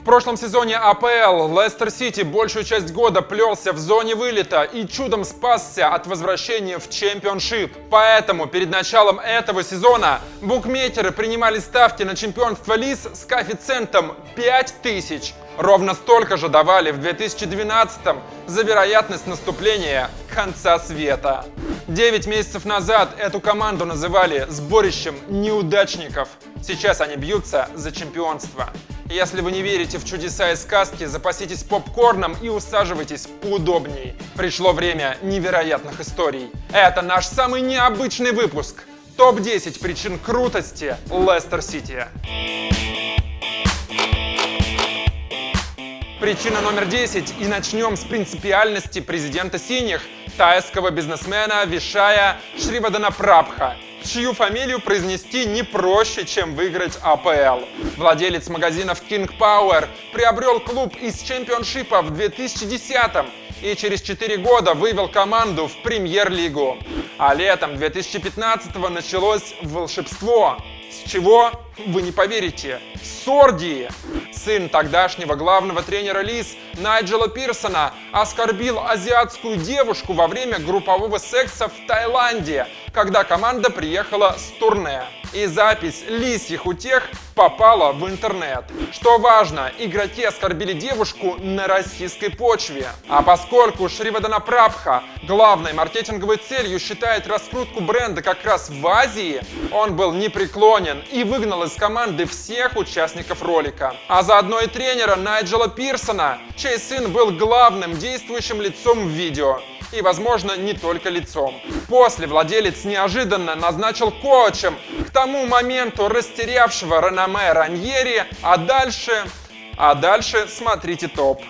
прошлом сезоне АПЛ Лестер Сити большую часть года плелся в зоне вылета и чудом спасся от возвращения в чемпионшип. Поэтому перед началом этого сезона букмекеры принимали ставки на чемпионство ЛИС с коэффициентом 5000. Ровно столько же давали в 2012-м за вероятность наступления конца света. 9 месяцев назад эту команду называли сборищем неудачников. Сейчас они бьются за чемпионство. Если вы не верите в чудеса и сказки, запаситесь попкорном и усаживайтесь поудобней. Пришло время невероятных историй. Это наш самый необычный выпуск. Топ-10 причин крутости Лестер Сити. Причина номер 10, и начнем с принципиальности президента синих, тайского бизнесмена Вишая Шриваданапрабха, чью фамилию произнести не проще, чем выиграть АПЛ. Владелец магазинов King Power приобрел клуб из чемпионшипа в 2010-м и через 4 года вывел команду в премьер-лигу. А летом 2015-го началось волшебство. С чего? Вы не поверите. С оргии. Сын тогдашнего главного тренера ЛИС Найджела Пирсона оскорбил азиатскую девушку во время группового секса в Таиланде, когда команда приехала с турне. И запись лисьих утех попала в интернет. Что важно, игроки оскорбили девушку на российской почве. А поскольку Шриваданапрабха главной маркетинговой целью считает раскрутку бренда как раз в Азии, он был непреклонен и выгнал из команды всех участников ролика. А заодно и тренера Найджела Пирсона, чей сын был главным действующим лицом в видео. И, возможно, не только лицом. После владелец неожиданно назначил коучем к тому моменту растерявшего реноме Раньери, а дальше смотрите топ.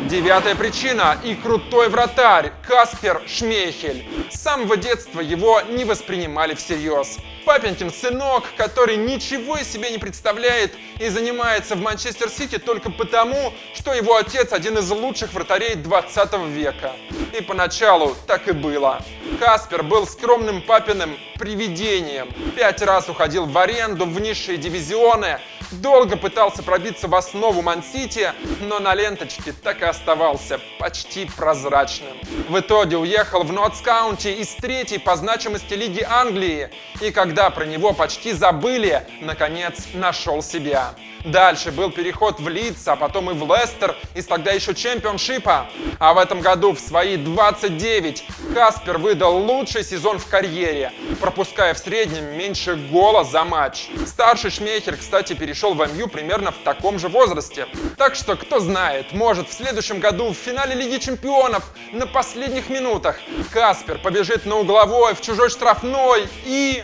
Девятая причина и крутой вратарь Каспер Шмейхель. С самого детства его не воспринимали всерьез. Папенькин сынок, который ничего из себя не представляет и занимается в Манчестер Сити только потому, что его отец один из лучших вратарей 20 века. И поначалу так и было. Каспер был скромным папиным привидением. 5 раз уходил в аренду в низшие дивизионы, долго пытался пробиться в основу Ман-Сити, но на ленточке так и оставался почти прозрачным. В итоге уехал в Нотс-Каунти из 3-й по значимости лиги Англии, и когда про него почти забыли, наконец нашел себя. Дальше был переход в Лидс, а потом и в Лестер из тогда еще чемпионшипа. А в этом году в свои 29 Каспер выдал лучший сезон в карьере, пропуская в среднем меньше гола за матч. Старший Шмейхель, кстати, перешел в МЮ примерно в таком же возрасте. Так что, кто знает, может в следующем году в финале Лиги Чемпионов на последних минутах Каспер побежит на угловой в чужой штрафной и...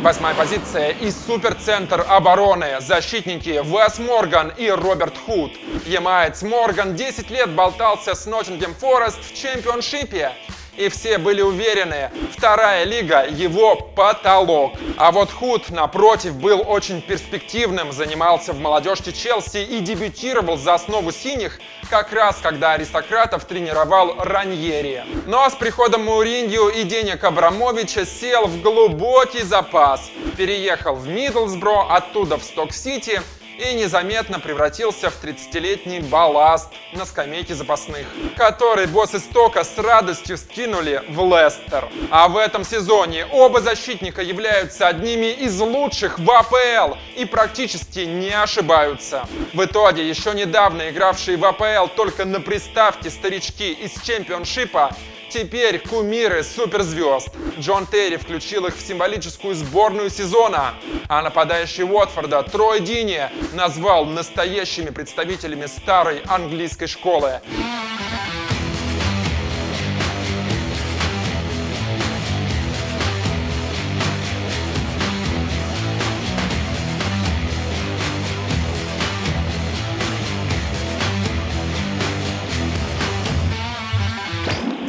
Восьмая позиция и суперцентр обороны. Защитники Вес Морган и Роберт Худ. Ямаец Морган 10 лет болтался с Ноттингем Форест в чемпионшипе. И все были уверены, вторая лига – его потолок. А вот Худ, напротив, был очень перспективным, занимался в молодежке Челси и дебютировал за основу синих, как раз когда аристократов тренировал Раньери. Но с приходом Мауриньо и денег Абрамовича сел в глубокий запас. Переехал в Миддлсбро, оттуда в Сток-Сити, и незаметно превратился в 30-летний балласт на скамейке запасных, который боссы Стока с радостью скинули в Лестер. А в этом сезоне оба защитника являются одними из лучших в АПЛ и практически не ошибаются. В итоге еще недавно игравшие в АПЛ только на приставке старички из чемпионшипа теперь кумиры суперзвезд. Джон Терри включил их в символическую сборную сезона, а нападающий Уотфорда Трой Дини назвал настоящими представителями старой английской школы.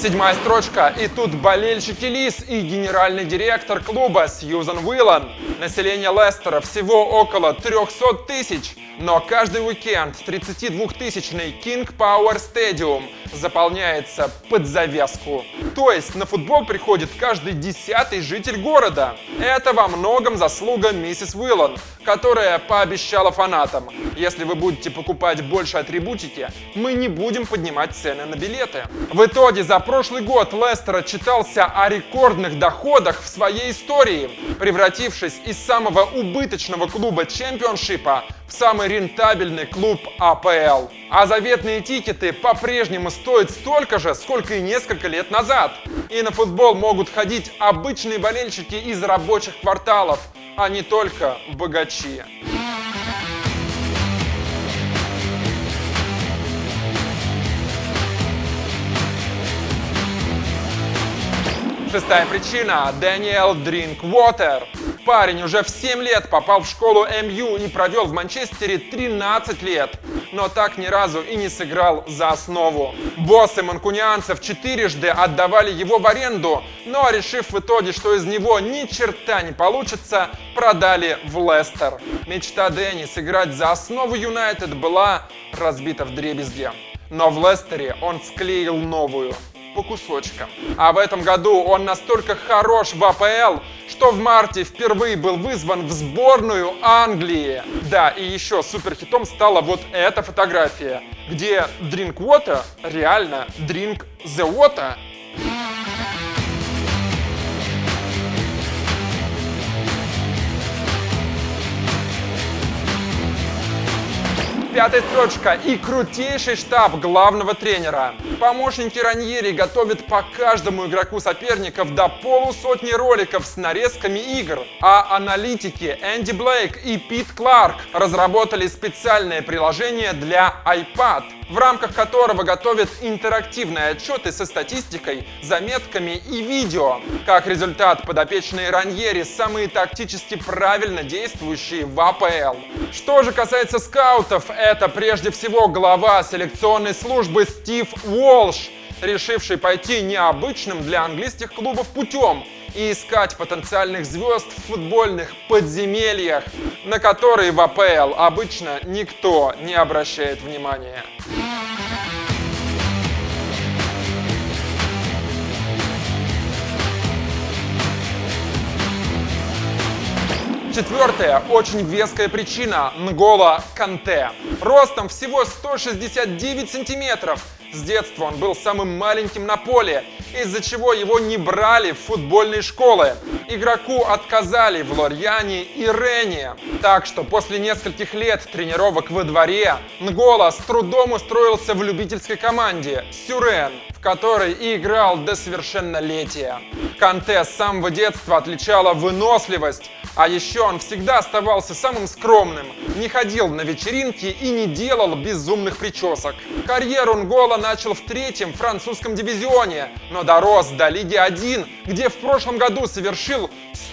7-я строчка. И тут болельщики Лис и генеральный директор клуба Сьюзан Уиллан. Население Лестера всего около 300 тысяч, но каждый уикенд 32-тысячный King Power Stadium заполняется под завязку. То есть на футбол приходит каждый 10-й житель города. Это во многом заслуга миссис Уиллан, которая пообещала фанатам: если вы будете покупать больше атрибутики, мы не будем поднимать цены на билеты. В итоге за прошлый год Лестер отчитался о рекордных доходах в своей истории, превратившись из самого убыточного клуба чемпионшипа в самый рентабельный клуб АПЛ. А заветные тикеты по-прежнему стоят столько же, сколько и несколько лет назад. И на футбол могут ходить обычные болельщики из рабочих кварталов, а не только богачи. Шестая причина – Дэниел Дринквотер. Парень уже в 7 лет попал в школу МЮ и провел в Манчестере 13 лет, но так ни разу и не сыграл за основу. Боссы манкунианцев 4-жды отдавали его в аренду, но, решив в итоге, что из него ни черта не получится, продали в Лестер. Мечта Дэнни сыграть за основу Юнайтед была разбита вдребезги, но в Лестере он склеил новую. По кусочкам. А в этом году он настолько хорош в АПЛ, что в марте впервые был вызван в сборную Англии. Да, и еще суперхитом стала вот эта фотография, где Drinkwater реально Drink the Water. Пятая строчка и крутейший штаб главного тренера. Помощники Раньери готовят по каждому игроку соперников до полусотни роликов с нарезками игр. А аналитики Энди Блейк и Пит Кларк разработали специальное приложение для iPad, в рамках которого готовят интерактивные отчеты со статистикой, заметками и видео. Как результат, подопечные Раньери самые тактически правильно действующие в АПЛ. Что же касается скаутов, это прежде всего глава селекционной службы Стив Уолш, решивший пойти необычным для английских клубов путем и искать потенциальных звезд в футбольных подземельях, на которые в АПЛ обычно никто не обращает внимания. Четвертая, очень веская причина – Нголо Канте. Ростом всего 169 сантиметров. С детства он был самым маленьким на поле, из-за чего его не брали в футбольные школы. Игроку отказали в Лорьяне и Рене. Так что после нескольких лет тренировок во дворе Нголо с трудом устроился в любительской команде Сюрен, в которой и играл до совершеннолетия. Канте с самого детства отличала выносливость, а еще он всегда оставался самым скромным, не ходил на вечеринки и не делал безумных причесок. Карьеру Нголо начал в 3-м французском дивизионе, но дорос до Лиги 1, где в прошлом году совершил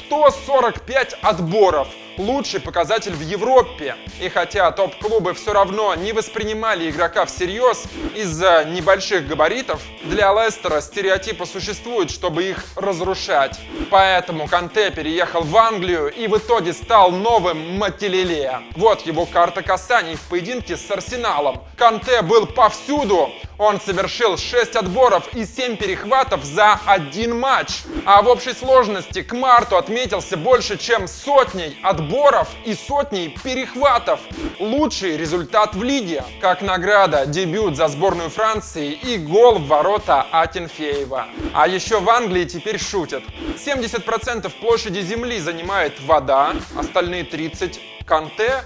145 отборов. Лучший показатель в Европе. И хотя топ-клубы все равно не воспринимали игрока всерьез из-за небольших габаритов, для Лестера стереотипы существуют, чтобы их разрушать. Поэтому Канте переехал в Англию и в итоге стал новым Мателеле. Вот его карта касаний в поединке с Арсеналом. Канте был повсюду. Он совершил 6 отборов и 7 перехватов за один матч. А в общей сложности к марту отметился больше, чем сотней отборов и сотней перехватов. Лучший результат в лиге. Как награда, дебют за сборную Франции и гол в ворота Акинфеева. А еще в Англии теперь шутят. 70% площади земли занимает вода, остальные 30% Канте.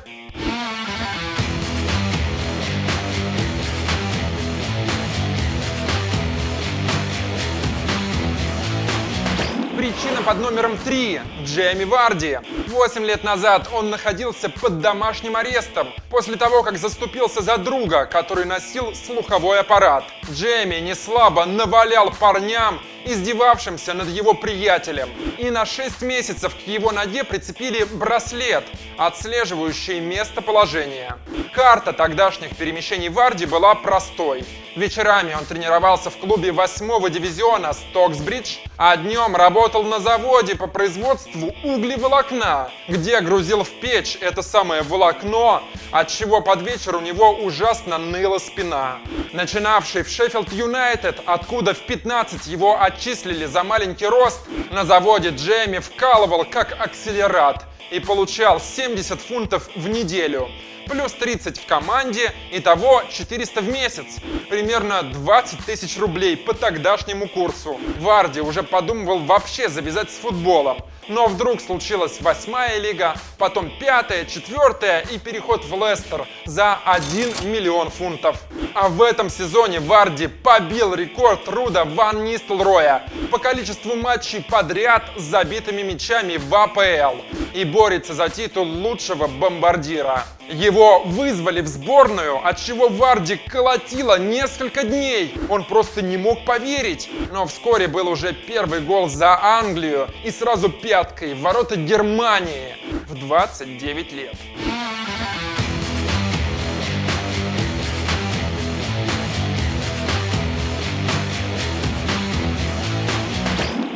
Причина под номером 3 – Джейми Варди. 8 лет назад он находился под домашним арестом после того, как заступился за друга, который носил слуховой аппарат. Джейми неслабо навалял парням, издевавшимся над его приятелем. И на 6 месяцев к его ноге прицепили браслет, отслеживающий местоположение. Карта тогдашних перемещений Варди была простой. Вечерами он тренировался в клубе 8-го дивизиона Стоксбридж, а днем работал на заводе по производству углеволокна, где грузил в печь это самое волокно, отчего под вечер у него ужасно ныла спина. Начинавший в Шеффилд Юнайтед, откуда в 15 его отчислили за маленький рост, на заводе Джейми вкалывал как акселерат и получал 70 фунтов в неделю. Плюс 30 в команде, итого 400 в месяц. Примерно 20 тысяч рублей по тогдашнему курсу. Варди уже подумывал вообще завязать с футболом. Но вдруг случилась 8-я лига, потом 5-я, 4-я и переход в Лестер за 1 миллион фунтов. А в этом сезоне Варди побил рекорд Руда Ван Нистелрooя по количеству матчей подряд с забитыми мячами в АПЛ и борется за титул лучшего бомбардира. Его вызвали в сборную, от чего Варди колотило несколько дней. Он просто не мог поверить. Но вскоре был уже первый гол за Англию и сразу пяткой в ворота Германии в 29 лет.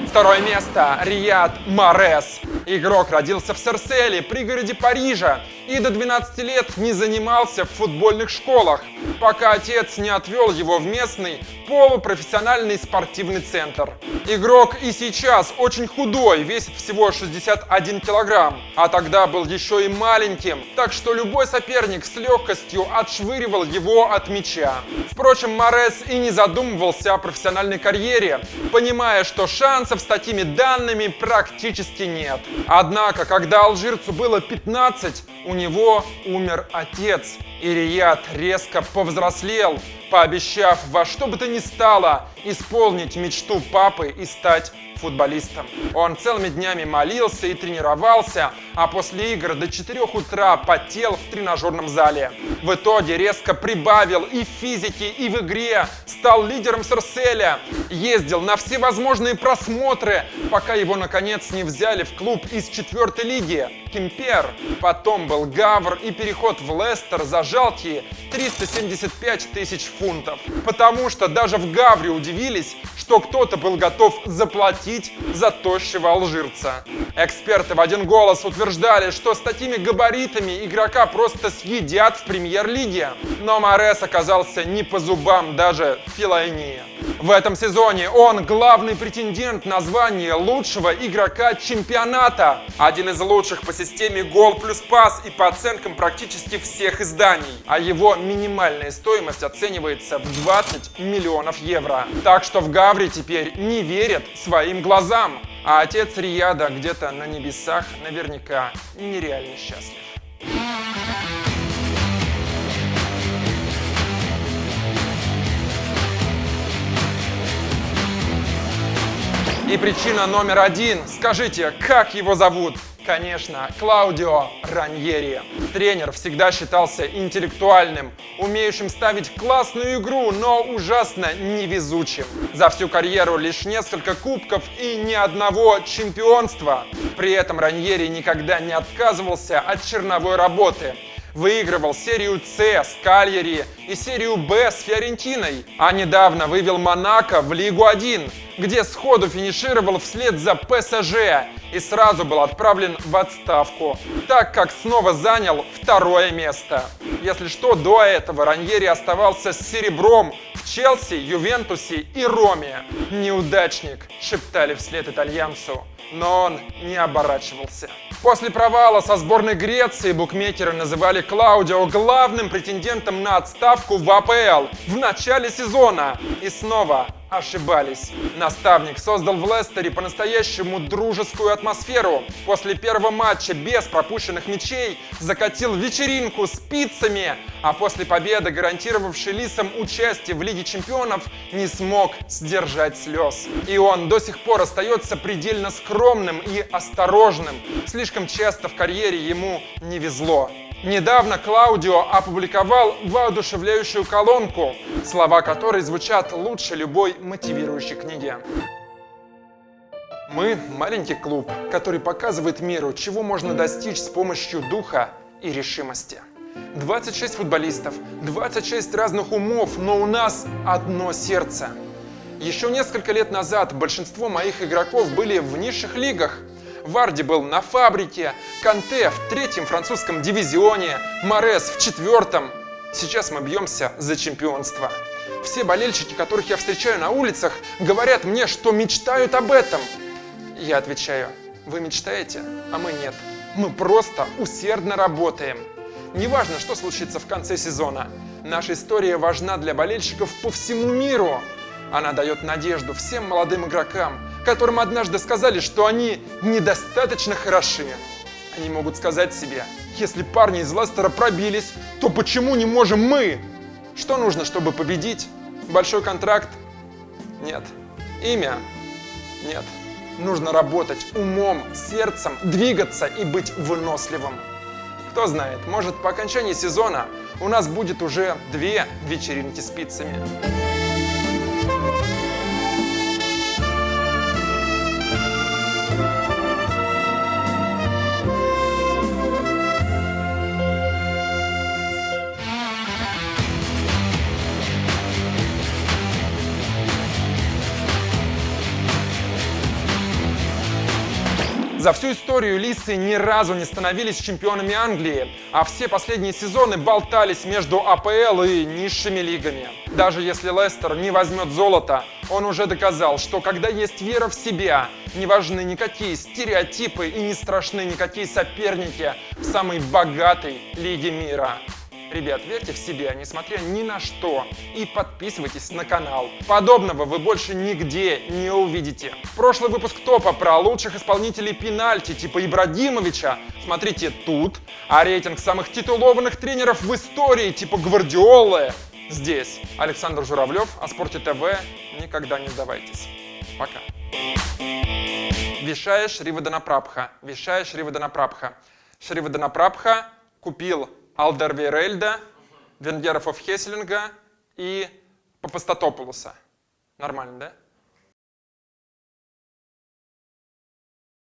Второе место. Рияд Марез. Игрок родился в Серселе, пригороде Парижа, и до 12 лет не занимался в футбольных школах, пока отец не отвел его в местный полупрофессиональный спортивный центр. Игрок и сейчас очень худой, весит всего 61 килограмм, а тогда был еще и маленьким, так что любой соперник с легкостью отшвыривал его от мяча. Впрочем, Марез и не задумывался о профессиональной карьере, понимая, что шансов с такими данными практически нет. Однако, когда алжирцу было 15, у него умер отец, и Рияд резко повзрослел, пообещав во что бы то ни стало исполнить мечту папы и стать футболистом. Он целыми днями молился и тренировался, а после игр до 4 утра потел в тренажерном зале. В итоге резко прибавил и в физике, и в игре, стал лидером Серселя, ездил на всевозможные просмотры, пока его наконец не взяли в клуб из 4-й лиги – Кемпер. Потом был Гавр и переход в Лестер за жалкие 375 тысяч фунтов. Потому что даже в Гавре удивились, что кто-то был готов заплатить за тощего алжирца. Эксперты в один голос утверждали, что с такими габаритами игрока просто съедят в премьер-лиге. Но Марез оказался не по зубам даже Фелайни. В этом сезоне он главный претендент на звание лучшего игрока чемпионата. Один из лучших по системе гол плюс пас и по оценкам практически всех изданий. А его минимальная стоимость оценивается в 20 миллионов евро. Так что в Гавре теперь не верят своим глазам. А отец Рияда где-то на небесах наверняка нереально счастлив. И причина номер 1. Скажите, как его зовут? Конечно, Клаудио Раньери. Тренер всегда считался интеллектуальным, умеющим ставить классную игру, но ужасно невезучим. За всю карьеру лишь несколько кубков и ни одного чемпионства. При этом Раньери никогда не отказывался от черновой работы. Выигрывал серию С с Кальяри и серию Б с Фиорентиной, а недавно вывел Монако в Лигу 1, где сходу финишировал вслед за ПСЖ и сразу был отправлен в отставку, так как снова занял 2-е место. Если что, до этого Раньери оставался с серебром в Челси, Ювентусе и Роме. «Неудачник», шептали вслед итальянцу, но он не оборачивался. После провала со сборной Греции букмекеры называли Клаудио главным претендентом на отставку в АПЛ в начале сезона. И снова ошибались. Наставник создал в Лестере по-настоящему дружескую атмосферу. После первого матча без пропущенных мячей закатил вечеринку с пиццами, а после победы, гарантировавшей лисам участие в Лиге чемпионов, не смог сдержать слез. И он до сих пор остается предельно скромным и осторожным. Слишком часто в карьере ему не везло. Недавно Клаудио опубликовал воодушевляющую колонку, слова которой звучат лучше любой мотивирующей книги. Мы маленький клуб, который показывает миру, чего можно достичь с помощью духа и решимости. 26 футболистов, 26 разных умов, но у нас одно сердце. Еще несколько лет назад большинство моих игроков были в низших лигах. Варди был на фабрике, Канте в 3-м французском дивизионе, Морес в 4-м. Сейчас мы бьемся за чемпионство. Все болельщики, которых я встречаю на улицах, говорят мне, что мечтают об этом. Я отвечаю: вы мечтаете, а мы нет. Мы просто усердно работаем. Неважно, что случится в конце сезона. Наша история важна для болельщиков по всему миру. Она дает надежду всем молодым игрокам, которым однажды сказали, что они недостаточно хороши. Они могут сказать себе: если парни из Лестера пробились, то почему не можем мы? Что нужно, чтобы победить? Большой контракт? Нет. Имя? Нет. Нужно работать умом, сердцем, двигаться и быть выносливым. Кто знает, может, по окончании сезона у нас будет уже 2 вечеринки с пиццами. За всю историю лисы ни разу не становились чемпионами Англии, а все последние сезоны болтались между АПЛ и низшими лигами. Даже если Лестер не возьмет золото, он уже доказал, что когда есть вера в себя, не важны никакие стереотипы и не страшны никакие соперники в самой богатой лиге мира. Ребят, верьте в себя, несмотря ни на что, и подписывайтесь на канал. Подобного вы больше нигде не увидите. Прошлый выпуск топа про лучших исполнителей пенальти типа Ибрагимовича смотрите тут, а рейтинг самых титулованных тренеров в истории типа Гвардиолы здесь. Александр Журавлев, о Спорте ТВ. Никогда не сдавайтесь. Пока. Вишая Шриварданапрабха. Вишая Шриварданапрабха. Шриварданапрабха купил Алдервейрельда, Венгеров оф Хесселинга и Папастатопулоса. Нормально, да?